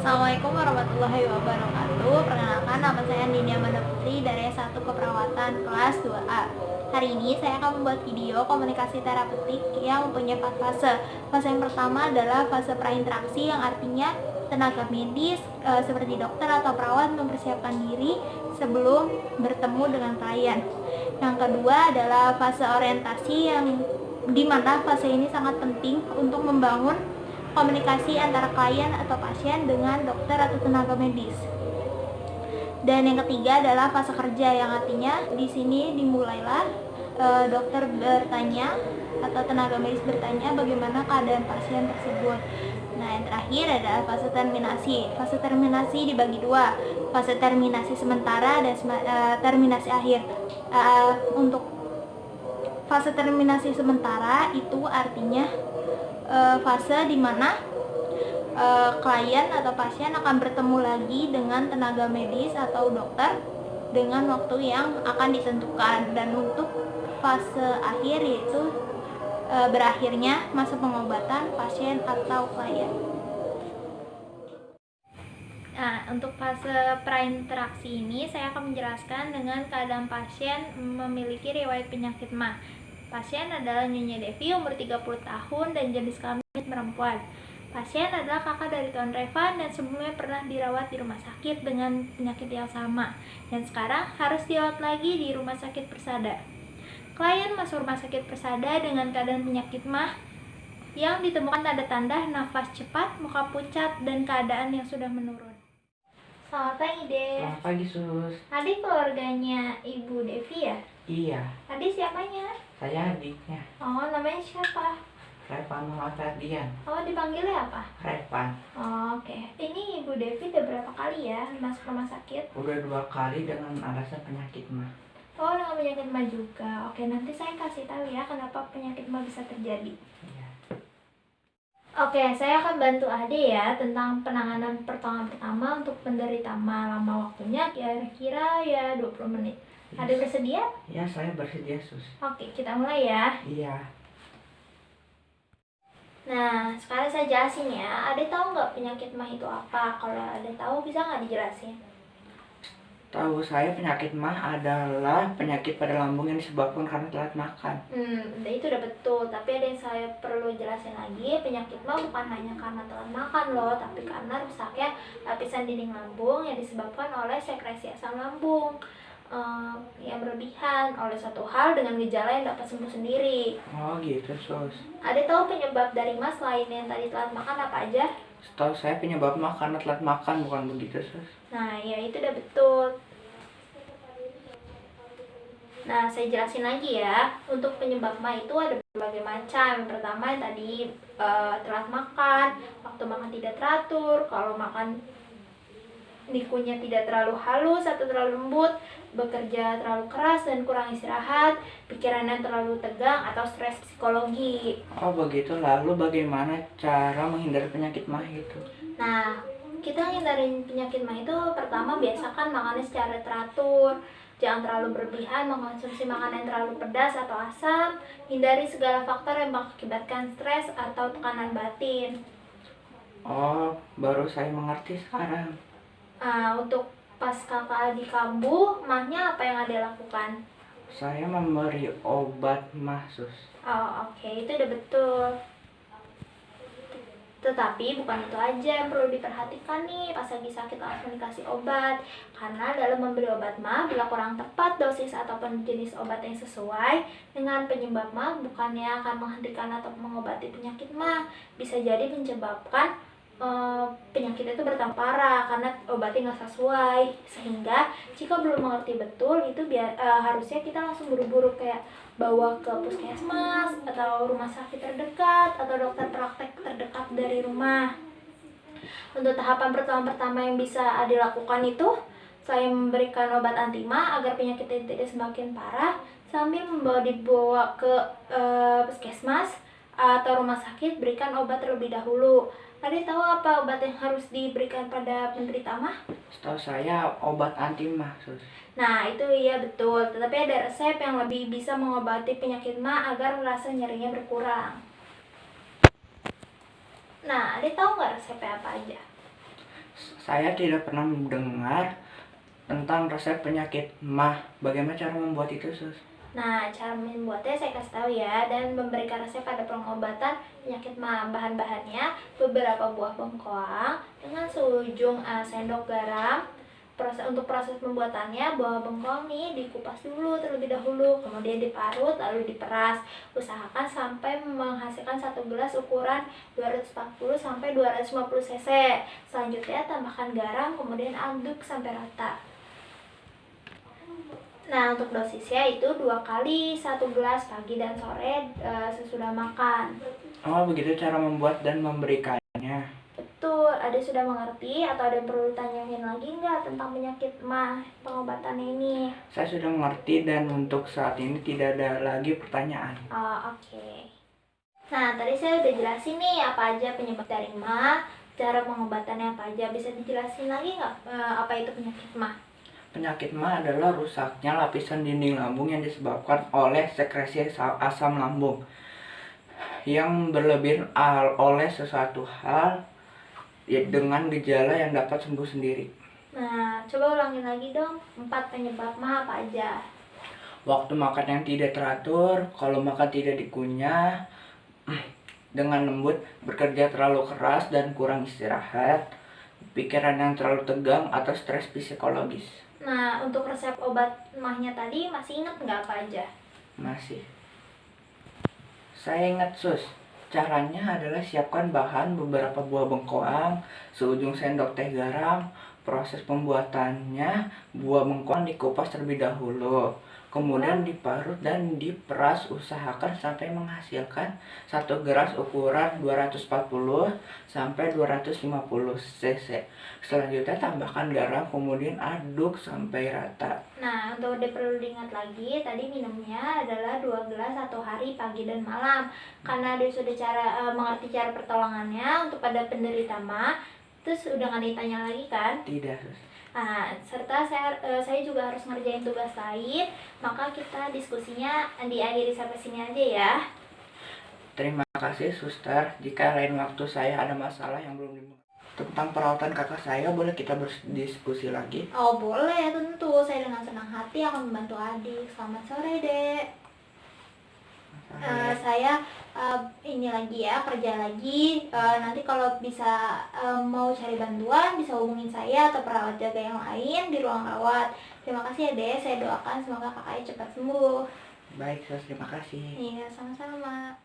Assalamualaikum warahmatullahi wabarakatuh. Perkenalkan, nama saya Andini Amanda Putri dari S1 Keperawatan kelas 2A. Hari ini saya akan membuat video komunikasi terapeutik yang mempunyai 4 fase. Fase yang pertama adalah fase prainteraksi, yang artinya tenaga medis seperti dokter atau perawat mempersiapkan diri sebelum bertemu dengan klien. Yang kedua adalah fase orientasi, yang dimana fase ini sangat penting untuk membangun komunikasi antara klien atau pasien dengan dokter atau tenaga medis. Dan yang ketiga adalah fase kerja, yang artinya di sini dimulailah dokter bertanya atau tenaga medis bertanya bagaimana keadaan pasien tersebut. Nah, yang terakhir adalah fase terminasi. Fase terminasi dibagi dua, fase terminasi sementara dan terminasi akhir. Untuk fase terminasi sementara itu artinya fase di mana klien atau pasien akan bertemu lagi dengan tenaga medis atau dokter dengan waktu yang akan ditentukan. Dan untuk fase akhir yaitu berakhirnya masa pengobatan pasien atau klien. Nah, untuk fase prainteraksi ini saya akan menjelaskan dengan keadaan pasien memiliki riwayat penyakit MA. Pasien adalah Nyonya Devi, umur 30 tahun dan jenis kelamin perempuan. Pasien adalah kakak dari Tuan Revan dan sebelumnya pernah dirawat di rumah sakit dengan penyakit yang sama, dan sekarang harus dirawat lagi di Rumah Sakit Persada. Klien masuk Rumah Sakit Persada dengan keadaan penyakit MA yang ditemukan tanda-tanda nafas cepat, muka pucat, dan keadaan yang sudah menurun. Selamat pagi, Dek. Selamat pagi, Sus. Adik keluarganya Ibu Devi ya? Iya, Adik siapanya? saya adiknya. Oh, namanya siapa? Revan Muhammad Ferdian. Oh, dipanggilnya apa? Revan. Oh, oke. Ini Ibu Devi udah berapa kali ya masuk rumah sakit? Udah 2 kali dengan alasan penyakit MA. Oh, dengan penyakit MA juga. Oke, nanti saya kasih tahu ya kenapa penyakit MA bisa terjadi. Iya. Oke, saya akan bantu Ade ya tentang penanganan pertolongan pertama untuk penderita MA. Lama waktunya kira-kira ya 20 menit. Ade bersedia? Ya, saya bersedia, Sus. Oke, kita mulai ya. Iya. Nah, sekarang saya jelasin ya. Ade tahu nggak penyakit MA itu apa? Kalau Ade tahu, bisa nggak dijelasin? Tahu saya penyakit MA adalah penyakit pada lambung yang disebabkan karena telat makan. Itu udah betul. Tapi ada yang saya perlu jelasin lagi. Penyakit MA bukan hanya karena telat makan loh, tapi karena rusaknya lapisan dinding lambung yang disebabkan oleh sekresi asam lambung yang berlebihan oleh suatu hal dengan gejala yang dapat sembuh sendiri. Oh gitu, Sus. Ada tahu penyebab dari MA selain yang tadi telat makan apa aja? Setahu saya penyebab MA karena telat makan, bukan begitu, Sus? Nah, ya itu udah betul. Nah, saya jelasin lagi ya. Untuk penyebab MA itu ada berbagai macam. Yang pertama yang tadi telat makan, waktu makan tidak teratur, kalau makan nikunya tidak terlalu halus atau terlalu lembut, bekerja terlalu keras dan kurang istirahat, pikirannya terlalu tegang atau stres psikologi. Oh begitu, lalu bagaimana cara menghindari penyakit MA itu? Nah, kita hindarin penyakit MA itu pertama biasakan makannya secara teratur. Jangan terlalu berlebihan mengkonsumsi makanan yang terlalu pedas atau asam. Hindari segala faktor yang mengakibatkan stres atau tekanan batin. Oh, baru saya mengerti sekarang. Untuk pas kakak di kambuh, mahnya apa yang Ade lakukan? Saya memberi obat mah, Sus. Oh, oke, itu udah betul. Tetapi bukan itu aja yang perlu diperhatikan nih pas lagi sakit langsung dikasih obat. Karena dalam memberi obat mah bila kurang tepat dosis ataupun jenis obat yang sesuai dengan penyebab mah bukannya akan menghentikan atau mengobati penyakit mah, bisa jadi menyebabkan penyakit itu bertambah parah karena obatnya nggak sesuai. Sehingga jika belum mengerti betul itu harusnya kita langsung buru-buru kayak bawa ke puskesmas atau rumah sakit terdekat atau dokter praktek terdekat dari rumah. Untuk tahapan pertama yang bisa dilakukan itu selain memberikan obat antima agar penyakitnya tidak semakin parah, sambil dibawa ke puskesmas atau rumah sakit, berikan obat terlebih dahulu. Tadi tahu apa obat yang harus diberikan pada penderita mah? Setahu saya obat anti mah, Sus. Nah, itu iya betul. Tetapi ada resep yang lebih bisa mengobati penyakit mah agar rasa nyerinya berkurang. Nah, ada tahu nggak resepnya apa aja? Saya tidak pernah mendengar tentang resep penyakit mah. Bagaimana cara membuat itu, Sus? Nah, cara membuatnya saya kasih tahu ya, dan memberikan resep pada pengobatan penyakit mah. Bahan-bahannya beberapa buah bengkoang dengan seujung sendok garam. Untuk proses pembuatannya, buah bengkoang nih dikupas dulu terlebih dahulu, kemudian diparut lalu diperas. Usahakan sampai menghasilkan 1 gelas ukuran 240 sampai 250 cc. Selanjutnya tambahkan garam, kemudian aduk sampai rata. Nah, untuk dosisnya itu 2 kali 1 gelas pagi dan sore sesudah makan. Oh, begitu cara membuat dan memberikannya. Betul, ada sudah mengerti atau ada yang perlu ditanyain lagi nggak tentang penyakit mah pengobatannya ini? Saya sudah mengerti dan untuk saat ini tidak ada lagi pertanyaan. Oh, oke. Nah, tadi saya udah jelasin nih apa aja penyebab dari mah, cara pengobatannya apa aja. Bisa dijelasin lagi nggak apa itu penyakit mah? Penyakit mah adalah rusaknya lapisan dinding lambung yang disebabkan oleh sekresi asam lambung yang berlebihan oleh sesuatu hal dengan gejala yang dapat sembuh sendiri. Nah, coba ulangin lagi dong, 4 penyebab mah apa aja? Waktu makan yang tidak teratur, kalau makan tidak dikunyah, dengan lembut, bekerja terlalu keras dan kurang istirahat, pikiran yang terlalu tegang, atau stres psikologis. Nah, untuk resep obat mahnya tadi masih ingat nggak apa aja? Masih. Saya ingat, Sus. Caranya adalah siapkan bahan beberapa buah bengkoang, seujung sendok teh garam. Proses pembuatannya, buah bengkoang dikupas terlebih dahulu, kemudian diparut dan diperas. Usahakan sampai menghasilkan 1 gelas ukuran 240 sampai 250 cc. Selanjutnya tambahkan garam, kemudian aduk sampai rata. Nah, untuk perlu diingat lagi, tadi minumnya adalah 2 gelas 1 hari pagi dan malam. Karena dia sudah mengerti cara pertolongannya untuk pada penderita mah, terus udah nggak ditanya lagi kan? Tidak, Sus. Nah, serta saya juga harus ngerjain tugas lain, maka kita diskusinya diakhiri sampai sini aja ya. Terima kasih, Suster. Jika lain waktu saya ada masalah yang belum dimengerti tentang perawatan kakak saya, boleh kita berdiskusi lagi? Oh boleh, tentu. Saya dengan senang hati akan membantu adik. Selamat sore, Dek. Saya ini lagi ya, kerja lagi. Nanti kalau bisa mau cari bantuan, bisa hubungin saya atau perawat jaga yang lain di ruang rawat. Terima kasih ya, Dek. Saya doakan semoga kakaknya cepat sembuh. Baik, Sus. Terima kasih. Iya, sama-sama.